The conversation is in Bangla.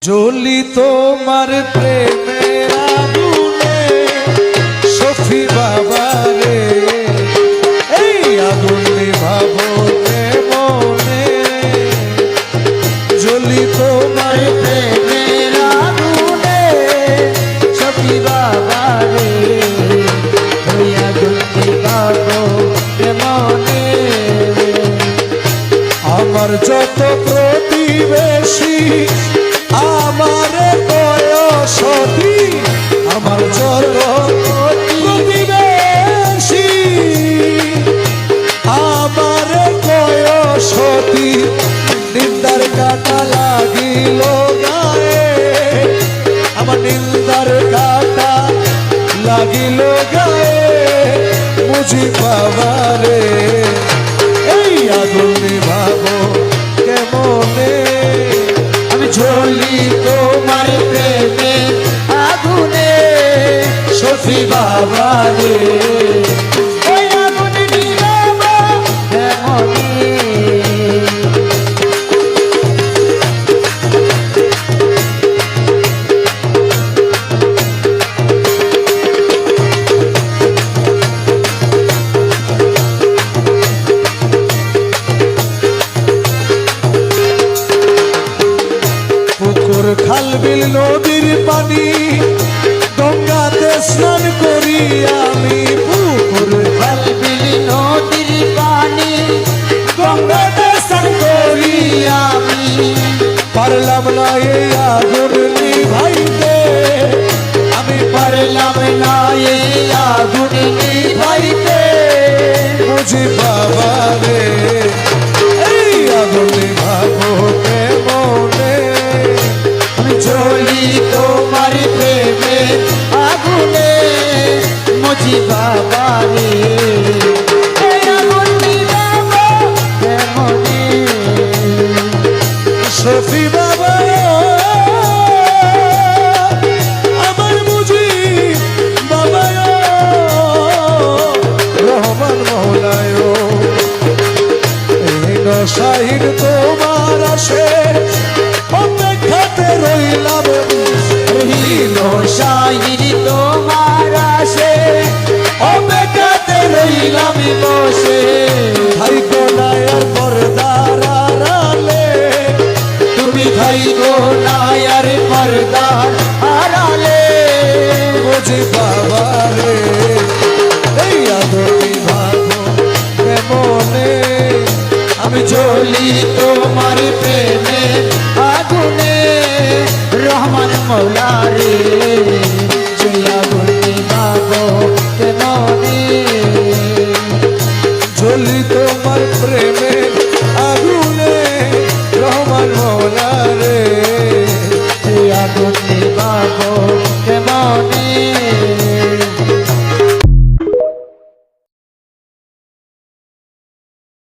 জ্বলি তোমার প্রেমের আগুনে সফি বাবা রে, এই আগুন নিভাবো মনে। জ্বলি তোমার প্রেমের আগুনে সখী বাবা রে, ওই আগুন নিভাবো মনে। আমার যত প্রতিবেশী আমার বয়সী, আমার যত প্রতিবেশী আমার বয়সী, নিন্দার কাটা লাগিল গায়ে, আমার নিন্দার কাটা লাগিল গায়ে। বুঝি বাবারে এই আগুন নিভাবো কেমনে। আমি জ্বলি তোমার প্রেমের আগুনে সখী বাবা রে, ওই আগুন নিভাবো কেমনে। পুকুর খাল বিল নদীর পানি গঙ্গাতে স্নান করি আমি। পুকুর খাল বিল নদীর পানি গঙ্গাতে স্নান করি আমি। পারলাম না এই আগুন নিভাইতে, আমি পারলাম না এই আগুন নিভাইতে। বুঝি বাবা রে এই আগুন নিভাবো কেমনে। আমি জ্বলি তোমার প্রেমের আগুনে মুজি বাবা রে, এই আগুন নিভাবো কেমনে। সফি বাবা আমার বুঝি বাবা রহমান মৌলায়, এই নশাহীন তোমার আসে অপেক্ষাতে রইলাম। শাহির তোমার আসে অপেক্ষাতে রইলাম বসে। ভাই কোনায়ার পর্দার আড়ালে, তুমি ভাই গো নায়ার পর্দার আড়ালে। বুঝি বাবা রে এই আগুন নিভাবো কেমনে। আমি জ্বলি তোমার প্রেমে আগুনে রহমান মৌলা রে, সেই আগুন নিভাবো কেমনে।